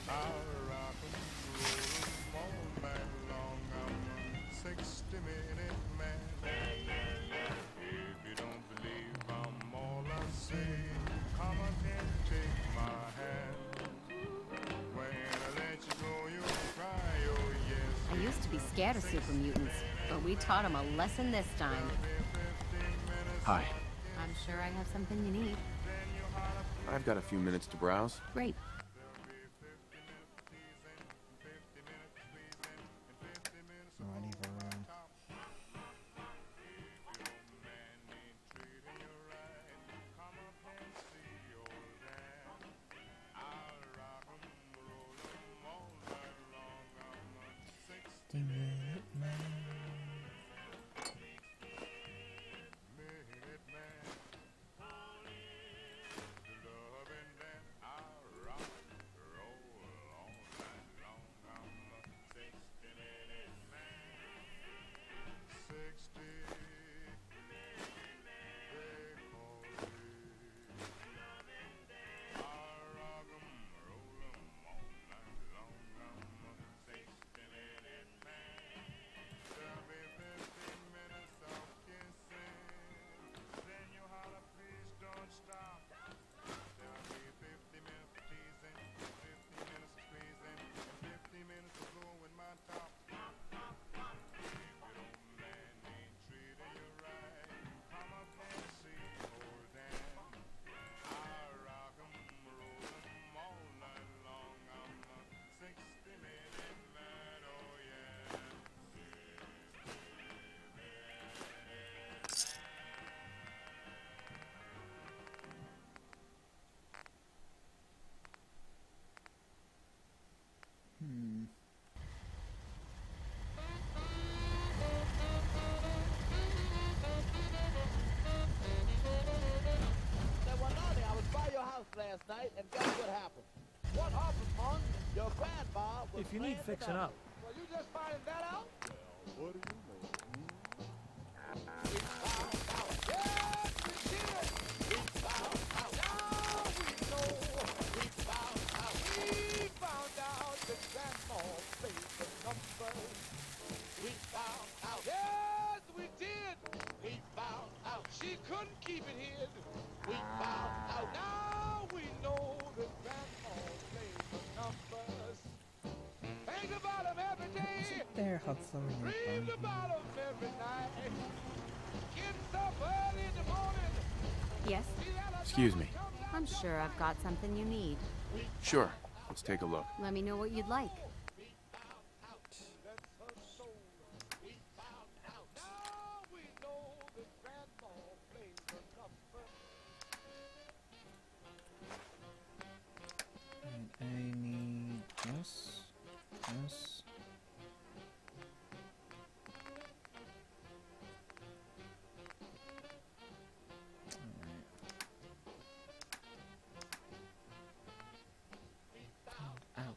I'll rock 'em, roll 'em all night long. I'm a 60-minute man. If you don't believe I'm all I say, come up and take my hand. When I let you go, you'll cry, oh yes. I used to be scared of super mutants, but we taught him a lesson this time. Hi. I'm sure I have something you need. I've got a few minutes to browse. Great. Alrighty, Varun. Last night, and guess what happened? What happened, Mon? Your grandma was If you need fixing up. Well, you just finding that out? Well, what do you know? We found out. Yes, we did. We found out. Now we know. We found out. We found out that grandma played the numbers. We found out. Yes, we did. We found out. She couldn't keep it hid. We found out. Now we know that grandma played the numbers. Think about them every day. There, Hudson. Dream about them every night. Getting up early in the morning. Yes? Excuse me. I'm sure I've got something you need. Sure. Let's take a look. Let me know what you'd like. I need this. Out.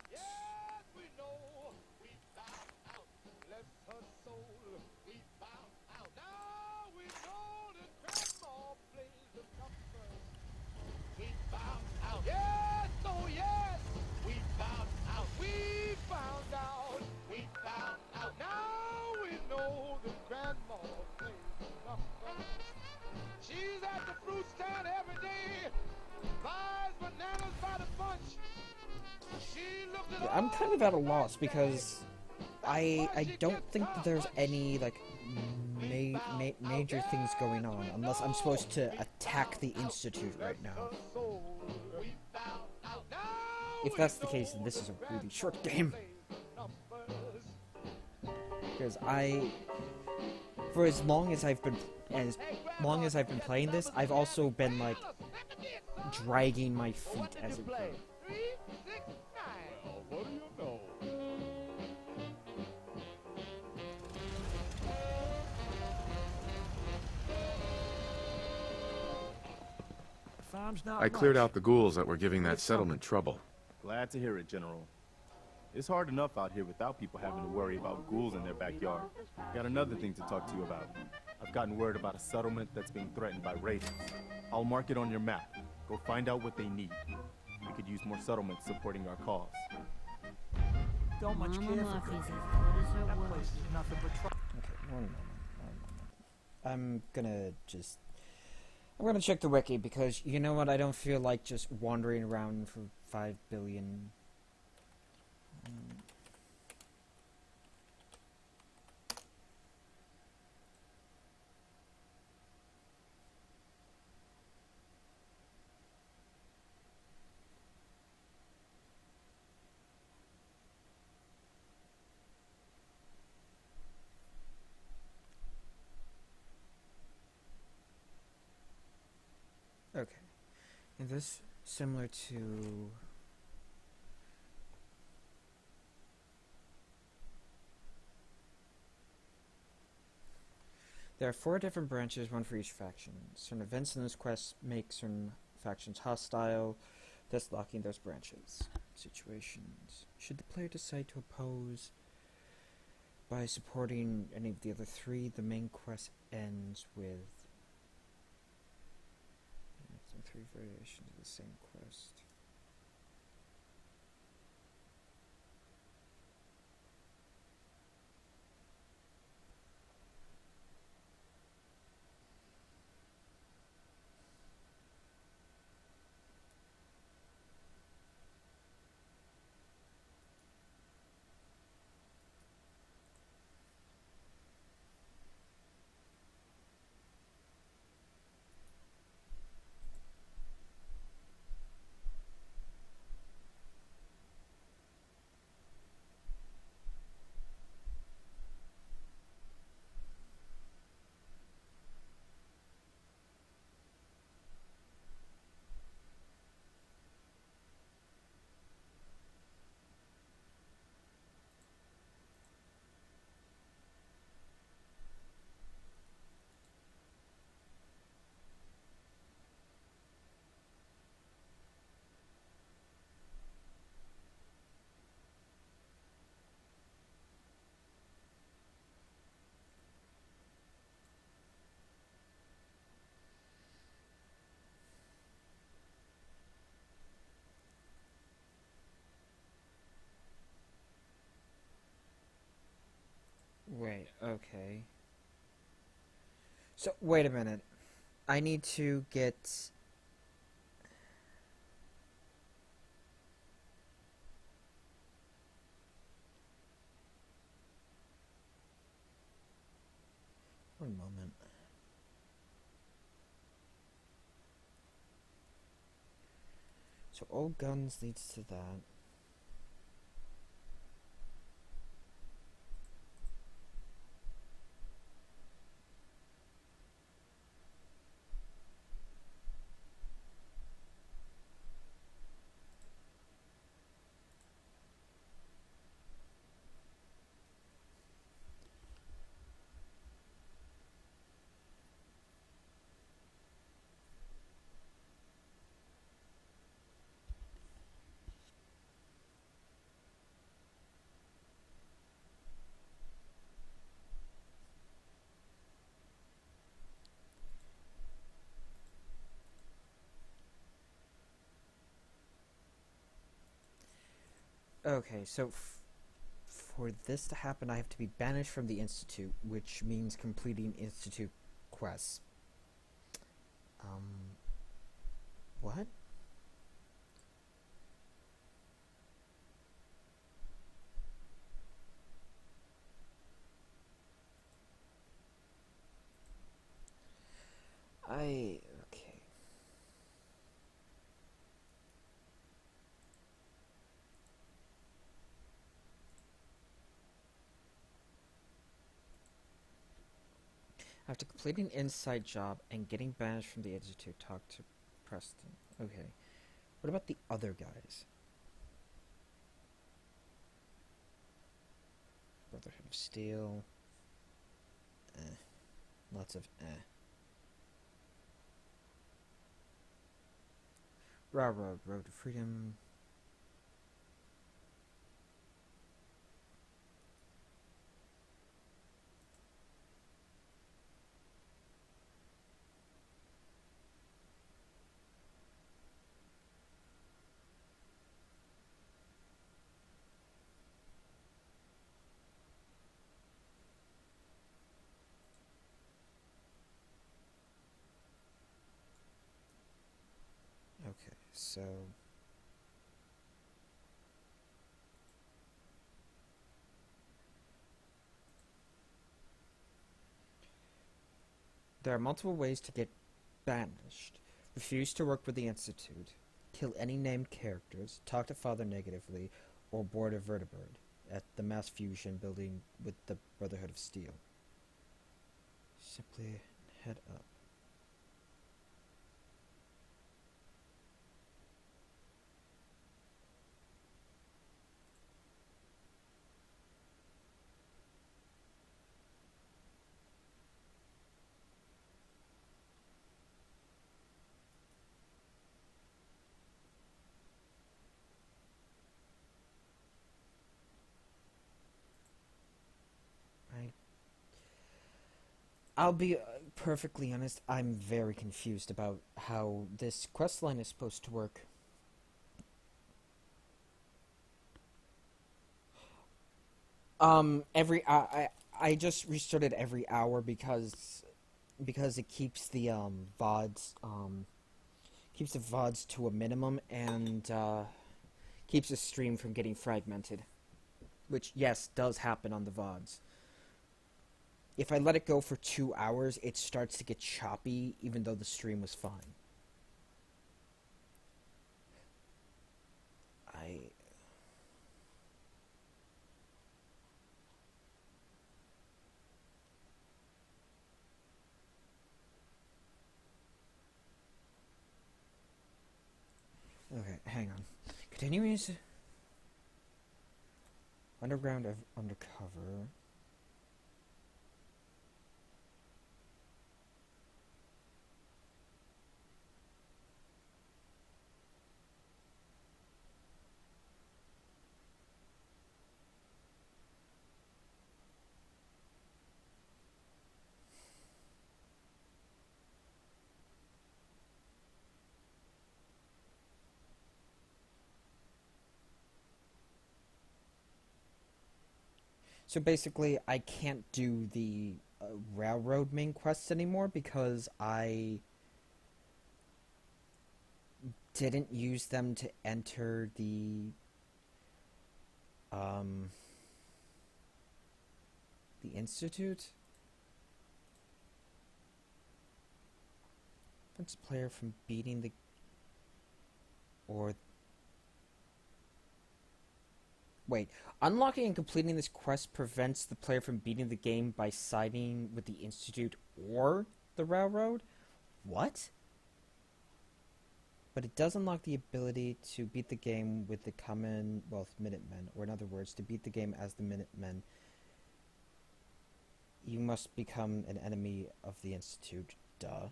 She's at the fruit stand every day, buys bananas by the bunch. She looked at I'm kind of at a loss because I don't think that there's any like major things going on unless I'm supposed to attack the Institute right now. If that's the case, then this is a really short game. Because for as long as I've been playing this, I've also been like dragging my feet as it goes. What do you know? Farm's not I cleared much. out the ghouls that were giving that settlement trouble. Glad to hear it, General. It's hard enough out here without people having to worry about ghouls in their backyard. Got another thing to talk to you about. I've gotten word about a settlement that's being threatened by raiders. I'll mark it on your map. Go find out what they need. We could use more settlements supporting our cause. don't much Mama care for Murphy's good as people. good as her That word. place is nothing but trouble. Okay, one moment. I'm gonna check the wiki because you know what? I don't feel like just wandering around for 5 billion. Okay. And this similar to there are 4 different branches, one for each faction. Certain events in this quest make certain factions hostile, thus locking those branches. Situations. Should the player decide to oppose by supporting any of the other 3, the main quest ends with 3 variations of the same quest. Wait, okay. So, wait a minute. I need to get... One moment. So, old guns leads to that. Okay, so for this to happen, I have to be banished from the Institute, which means completing Institute quests. What? Okay. After completing inside job and getting banished from the Institute, talk to Preston. Okay. What about the other guys? Brotherhood of Steel. Lots of Railroad Road to Freedom. so... There are multiple ways to get banished. Refuse to work with the Institute, kill any named characters, talk to Father negatively, or board a vertebrate at the mass fusion building with the Brotherhood of Steel. Simply head up. I'll be perfectly honest, I'm very confused about how this questline is supposed to work. I just restarted every hour because it keeps the VODs to a minimum and keeps the stream from getting fragmented, which yes does happen on the VODs. If I let it go for 2 hours, it starts to get choppy, even though the stream was fine. Okay, hang on. Continuing underground undercover. So basically, I can't do the railroad main quests anymore because I didn't use them to enter the Institute. Prevents player from beating the... or... Wait, unlocking and completing this quest prevents the player from beating the game by siding with the Institute or the Railroad? What? But it does unlock the ability to beat the game with the Commonwealth Minutemen, or in other words, to beat the game as the Minutemen, you must become an enemy of the Institute. Duh.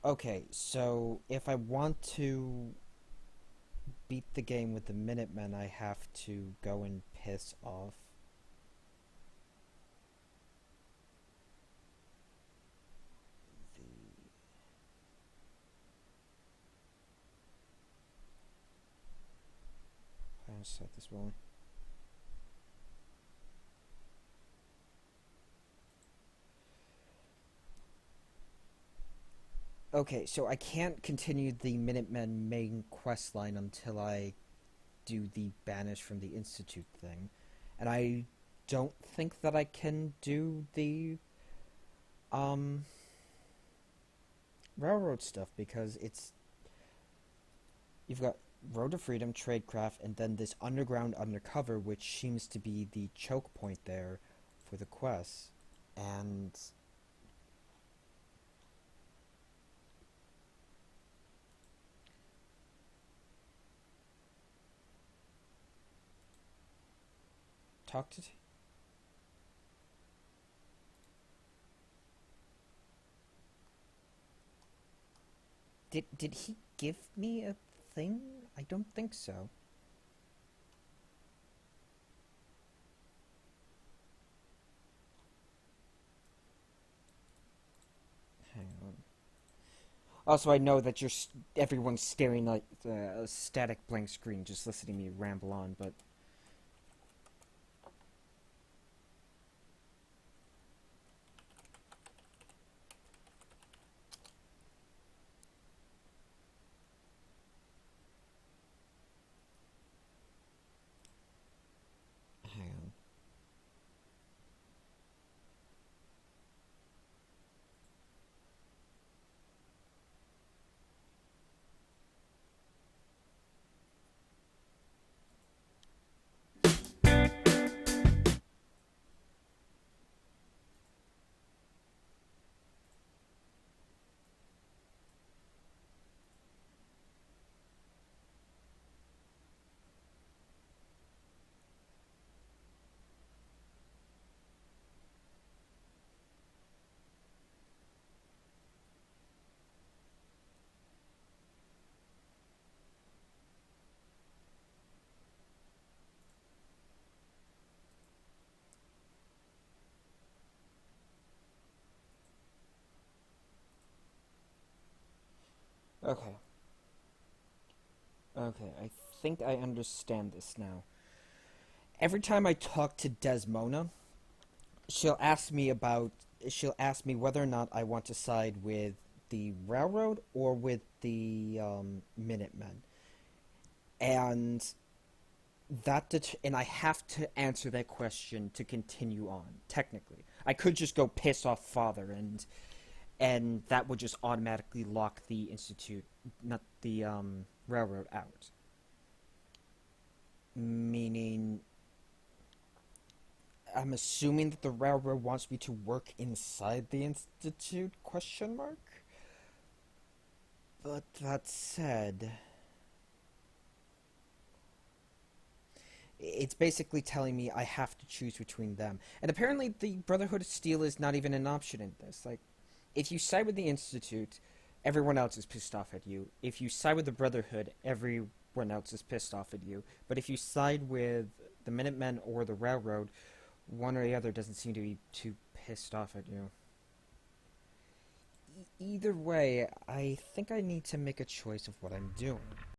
Okay, so if I want to beat the game with the Minutemen, I have to go and piss off the... I'll set this rolling. Okay, so I can't continue the Minutemen main quest line until I do the banish from the Institute thing. And I don't think that I can do the railroad stuff because it's... You've got Road to Freedom, Tradecraft, and then this underground undercover, which seems to be the choke point there for the quests. And... talk to... Did he give me a thing? I don't think so. Hang on. Also, I know that everyone's staring like a static blank screen, just listening to me ramble on, but... Okay. Okay, I think I understand this now. Every time I talk to Desmona, she'll ask me whether or not I want to side with the railroad or with the Minutemen. And and I have to answer that question to continue on, technically. I could just go piss off Father and that would just automatically lock the institute, not the railroad, out. Meaning, I'm assuming that the railroad wants me to work inside the institute? Question mark. But that said, it's basically telling me I have to choose between them. And apparently, the Brotherhood of Steel is not even an option in this. Like, if you side with the Institute, everyone else is pissed off at you. If you side with the Brotherhood, everyone else is pissed off at you. But if you side with the Minutemen or the Railroad, one or the other doesn't seem to be too pissed off at you. Either way, I think I need to make a choice of what I'm doing.